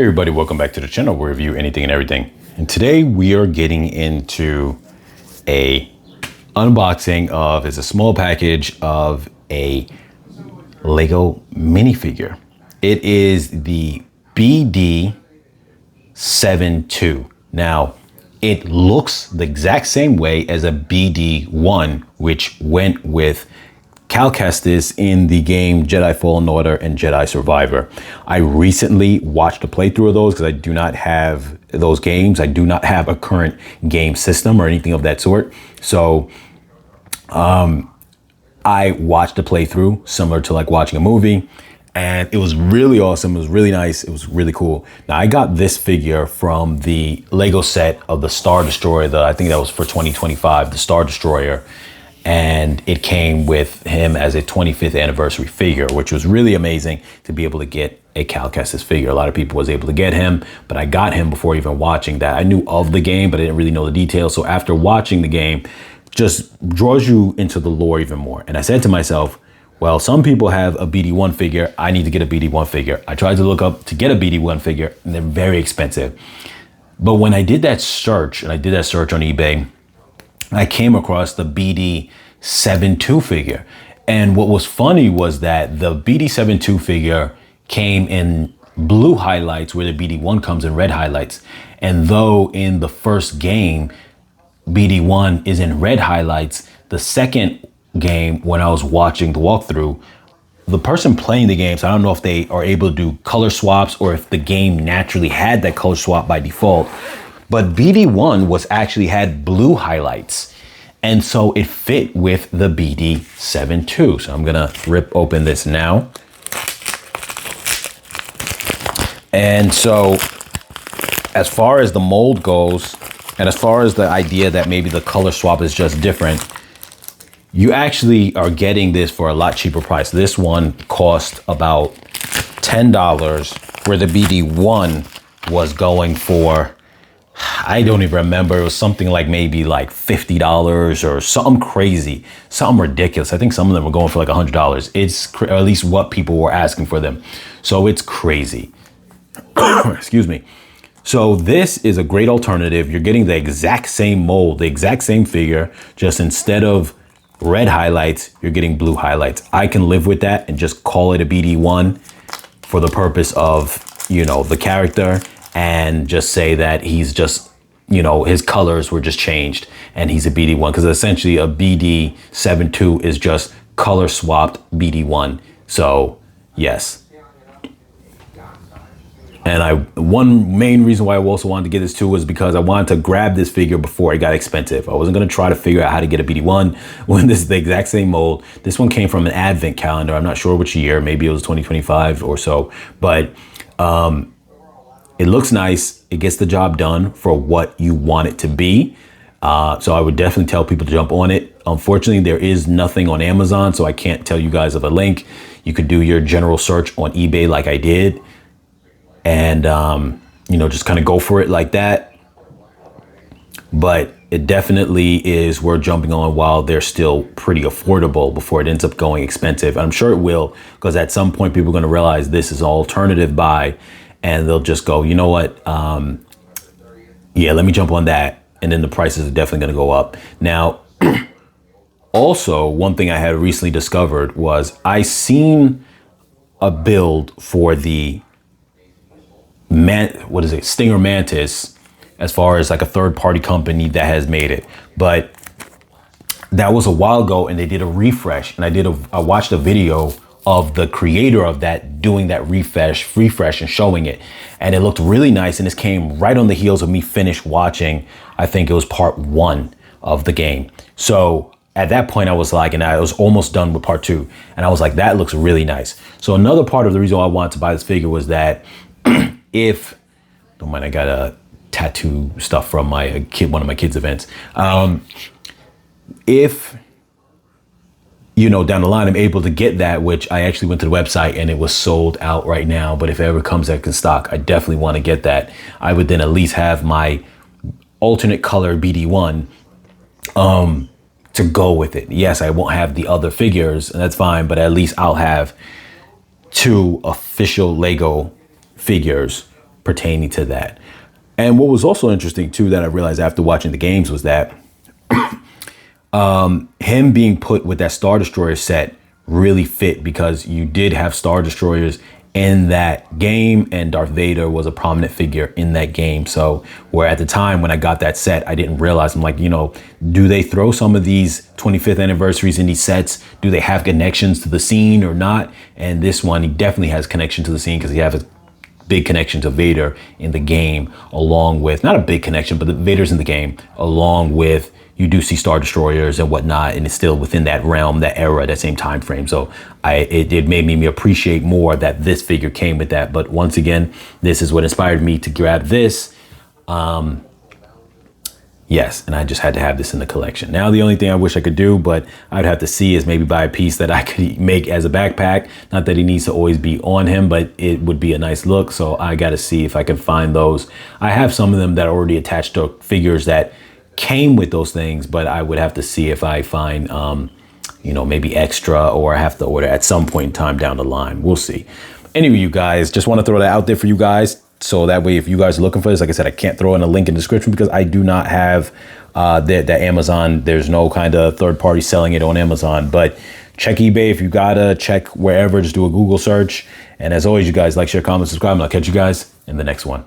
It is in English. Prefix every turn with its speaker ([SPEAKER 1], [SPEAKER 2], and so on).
[SPEAKER 1] Hey everybody, welcome back to the channel where we review anything and everything. And today we are getting into a unboxing of, it's a small package of a Lego minifigure. It is the BD-72. Now, it looks the exact same way as a BD-01, which went with Cal Kestis in the game Jedi Fallen Order and Jedi Survivor. I recently watched a playthrough of those because I do not have those games. I do not have a current game system or anything of that sort. So I watched a playthrough similar to like watching a movie, and it was really awesome. It was really nice. It was really cool. Now I got this figure from the Lego set of the Star Destroyer. I think that was for 2025, the Star Destroyer. And it came with him as a 25th anniversary figure, which was really amazing to be able to get a Cal Kestis figure. A lot of people was able to get him, but I got him before even watching that. I knew of the game, but I didn't really know the details. So after watching the game, just draws you into the lore even more. And I said to myself, well, some people have a BD-1 figure. I need to get a BD-1 figure. I tried to look up to get a BD-1 figure, and they're very expensive. But when I did that search, and I did that search on eBay, I came across the BD-72 figure. And what was funny was that the BD-72 figure came in blue highlights where the BD-1 comes in red highlights. And though in the first game, BD-1 is in red highlights, the second game, when I was watching the walkthrough, the person playing the game, so I don't know if they are able to do color swaps or if the game naturally had that color swap by default. But BD-1 was actually had blue highlights. And so it fit with the BD-72. So I'm gonna rip open this now. And so as far as the mold goes, and as far as the idea that maybe the color swap is just different, you actually are getting this for a lot cheaper price. This one cost about $10, where the BD-1 was going for, I don't even remember. It was something like maybe like $50 or something crazy, something ridiculous. I think some of them were going for like $100. It's, or at least what people were asking for them. So it's crazy. Excuse me. So this is a great alternative. You're getting the exact same mold, the exact same figure, just instead of red highlights, you're getting blue highlights. I can live with that and just call it a BD-1 for the purpose of, you know, the character, and just say that he's just, you know, his colors were just changed and he's a BD-1, because essentially a BD-72 is just color swapped BD-1. So yes. And one main reason why I also wanted to get this too was because I wanted to grab this figure before it got expensive. I wasn't going to try to figure out how to get a BD-1 when this is the exact same mold. This one came from an advent calendar. I'm not sure which year, maybe it was 2025 or so, but it looks nice. It gets the job done for what you want it to be. So I would definitely tell people to jump on it. Unfortunately, there is nothing on Amazon, so I can't tell you guys of a link. You could do your general search on eBay like I did, and you know, just kind of go for it like that. But it definitely is worth jumping on while they're still pretty affordable before it ends up going expensive. I'm sure it will, because at some point people are going to realize this is an alternative buy, and they'll just go, you know what, yeah, let me jump on that. And then the prices are definitely going to go up. Now, also, one thing I had recently discovered was I seen a build for the Stinger Mantis, as far as like a third-party company that has made it. But that was a while ago, and they did a refresh, and I watched a video of the creator of that doing that refresh and showing it, and it looked really nice. And this came right on the heels of me finished watching, I think it was part 1 of the game. So at that point I was like, and I was almost done with part 2, and I was like, that looks really nice. So another part of the reason why I wanted to buy this figure was that if, don't mind, I got a tattoo stuff from my kid, one of my kids' events. If, you know, down the line I'm able to get that, which I actually went to the website and it was sold out right now, but if it ever comes back in stock, I definitely want to get that. I would then at least have my alternate color BD-1 to go with it. Yes, I won't have the other figures, and that's fine, but at least I'll have 2 official Lego figures pertaining to that. And what was also interesting too that I realized after watching the games was that him being put with that Star Destroyer set really fit, because you did have Star Destroyers in that game, and Darth Vader was a prominent figure in that game. So where at the time when I got that set, I didn't realize, I'm like, you know, do they throw some of these 25th anniversaries in these sets? Do they have connections to the scene or not? And this one, he definitely has connection to the scene, because he has a big connection to Vader in the game, along with, not a big connection, but the Vader's in the game, along with, you do see Star Destroyers and whatnot, and it's still within that realm, that era, that same time frame. So it made me appreciate more that this figure came with that. But once again, this is what inspired me to grab this. Yes, and I just had to have this in the collection. Now, the only thing I wish I could do, but I'd have to see, is maybe buy a piece that I could make as a backpack. Not that he needs to always be on him, but it would be a nice look. So I got to see if I can find those. I have some of them that are already attached to figures that came with those things, but I would have to see if I find, you know, maybe extra, or I have to order at some point in time down the line. We'll see. Anyway, you guys, just want to throw that out there for you guys. So that way, if you guys are looking for this, like I said, I can't throw in a link in the description because I do not have the Amazon. There's no kind of third party selling it on Amazon, but check eBay if you gotta, check wherever, just do a Google search. And as always, you guys, like, share, comment, subscribe, and I'll catch you guys in the next one.